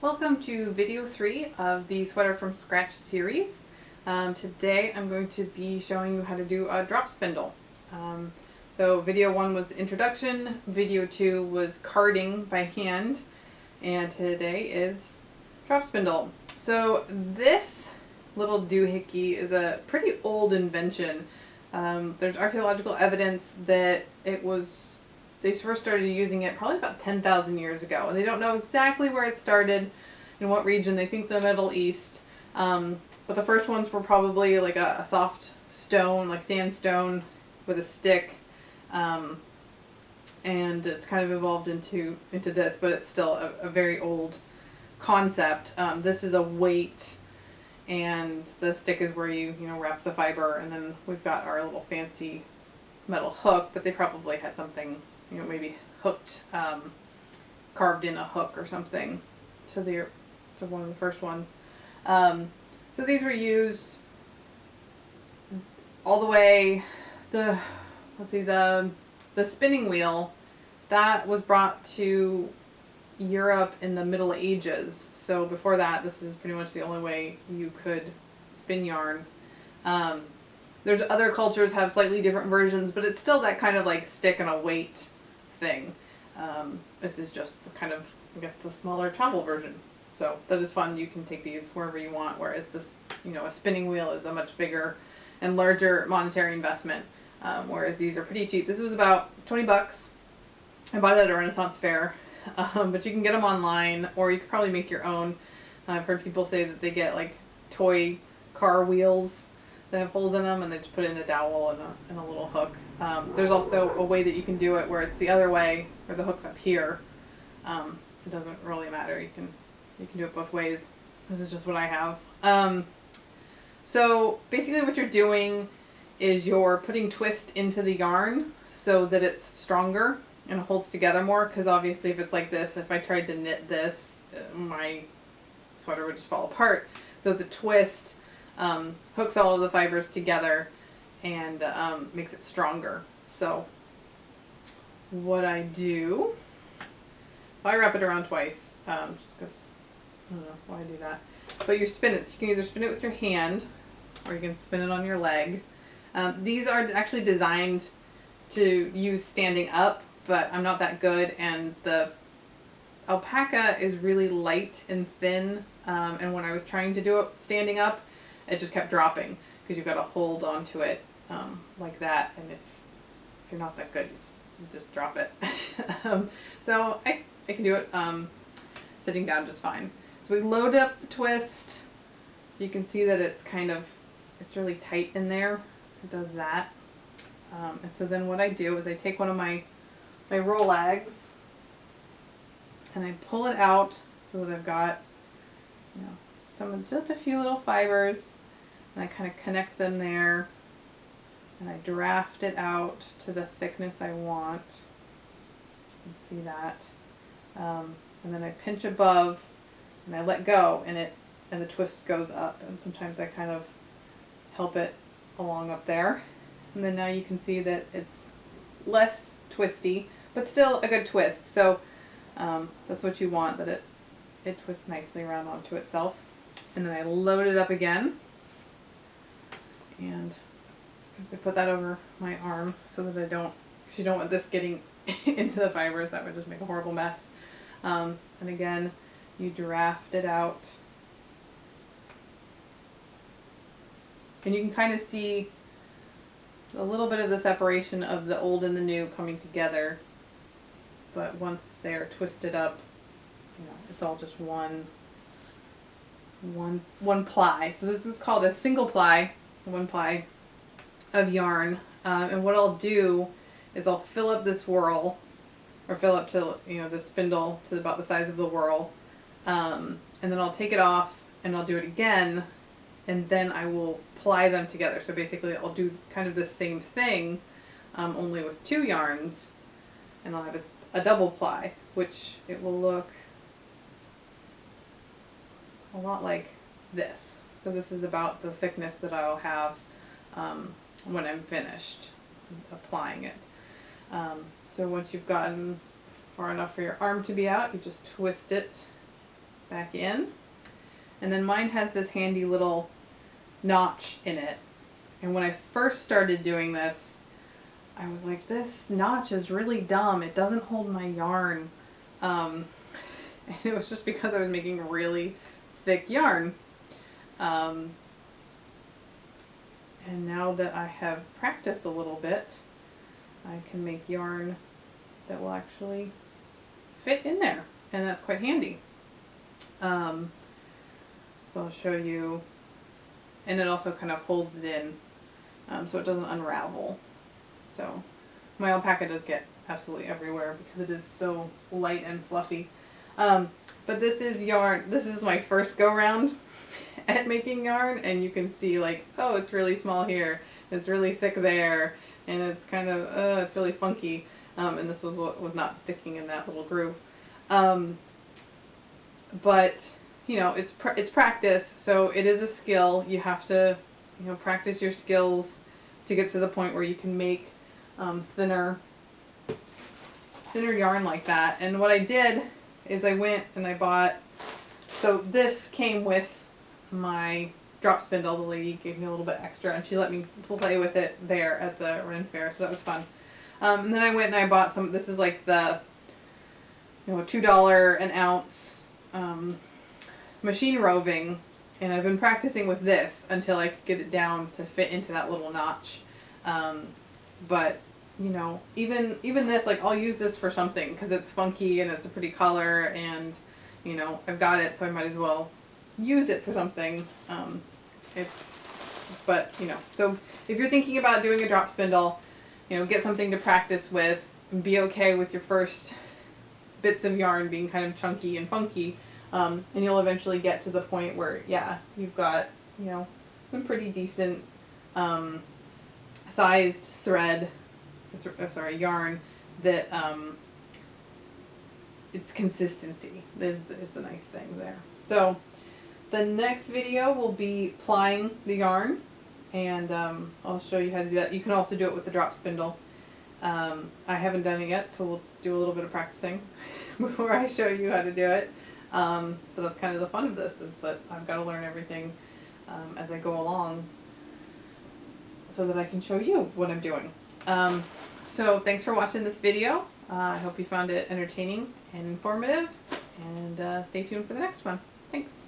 Welcome to video 3 of the Sweater from Scratch series. Today I'm going to be showing you how to do a drop spindle. So video 1 was introduction, video 2 was carding by hand, and today is drop spindle. So this little doohickey is a pretty old invention. There's archaeological evidence that they first started using it probably about 10,000 years ago. And they don't know exactly where it started, in what region. They think the Middle East. But the first ones were probably like a soft stone, like sandstone with a stick. And it's kind of evolved into this, but it's still a very old concept. This is a weight, and the stick is where you wrap the fiber, and then we've got our little fancy metal hook, but they probably had something, maybe hooked, carved in a hook or something to one of the first ones. So these were used all the way, the spinning wheel, that was brought to Europe in the Middle Ages. So before that, this is pretty much the only way you could spin yarn. There's other cultures have slightly different versions, but it's still that kind of like stick and a weight thing. This is just the kind of, I guess, the smaller travel version. So that is fun. You can take these wherever you want, whereas this, a spinning wheel is a much bigger and larger monetary investment, whereas these are pretty cheap. This was about 20 bucks. I bought it at a Renaissance fair, but you can get them online, or you could probably make your own. I've heard people say that they get like toy car wheels that have holes in them, and they just put it in a dowel and a little hook. There's also a way that you can do it where it's the other way, where the hook's up here. It doesn't really matter. You can do it both ways. This is just what I have. So basically what you're doing is you're putting twist into the yarn so that it's stronger and holds together more, because obviously if it's like this, if I tried to knit this, my sweater would just fall apart. So the twist hooks all of the fibers together and makes it stronger. So what I do, I wrap it around twice, just because I don't know why I do that. But you spin it. So you can either spin it with your hand, or you can spin it on your leg. These are actually designed to use standing up, but I'm not that good, and the alpaca is really light and thin, and when I was trying to do it standing up, it just kept dropping, because you've got to hold onto it like that, and if you're not that good, you just drop it. So I can do it sitting down just fine. So we load up the twist, so you can see that it's really tight in there. It does that. And so then what I do is I take one of my Rolags and I pull it out so that I've got just a few little fibers, and I kind of connect them there, and I draft it out to the thickness I want. You can see that. And then I pinch above and I let go, and the twist goes up, and sometimes I kind of help it along up there. And then now you can see that it's less twisty, but still a good twist. So that's what you want, that it twists nicely around onto itself. And then I load it up again, and I put that over my arm so that because you don't want this getting into the fibers. That would just make a horrible mess. And again, you draft it out, and you can kind of see a little bit of the separation of the old and the new coming together, but once they're twisted up, it's all just one ply. So this is called a single ply, one ply of yarn. And what I'll do is I'll fill up this whirl, or fill up to the spindle to about the size of the whirl, and then I'll take it off and I'll do it again, and then I will ply them together. So basically I'll do kind of the same thing, only with 2 yarns, and I'll have a double ply, which it will look a lot like this. So this is about the thickness that I'll have when I'm finished applying it. So once you've gotten far enough for your arm to be out, you just twist it back in. And then mine has this handy little notch in it. And when I first started doing this, I was like, this notch is really dumb. It doesn't hold my yarn. And it was just because I was making really thick yarn. And now that I have practiced a little bit, I can make yarn that will actually fit in there. And that's quite handy. So I'll show you. And it also kind of holds it in so it doesn't unravel. So my alpaca does get absolutely everywhere because it is so light and fluffy. But this is yarn. This is my first go round at making yarn, and you can see like, oh, it's really small here, it's really thick there, and it's kind of, it's really funky. And this was what was not sticking in that little groove. But you know, it's practice, so it is a skill. You have to, you know, practice your skills to get to the point where you can make thinner yarn like that. And what I did is I went and I bought, so this came with my drop spindle. The lady gave me a little bit extra and she let me play with it there at the Ren Fair, so that was fun. And then I went and I bought some, this is like the, you know, $2 an ounce machine roving, and I've been practicing with this until I could get it down to fit into that little notch. But you know, even this, like, I'll use this for something because it's funky and it's a pretty color, and you know, I've got it, so I might as well use it for something. But you know, so if you're thinking about doing a drop spindle, you know, get something to practice with and be okay with your first bits of yarn being kind of chunky and funky, and you'll eventually get to the point where, yeah, you've got, you know, some pretty decent sized thread, yarn that it's consistency is the nice thing there. So the next video will be plying the yarn, and I'll show you how to do that. You can also do it with the drop spindle. I haven't done it yet, so we'll do a little bit of practicing before I show you how to do it. But that's kind of the fun of this, is that I've got to learn everything as I go along so that I can show you what I'm doing. So thanks for watching this video. I hope you found it entertaining and informative, and stay tuned for the next one. Thanks.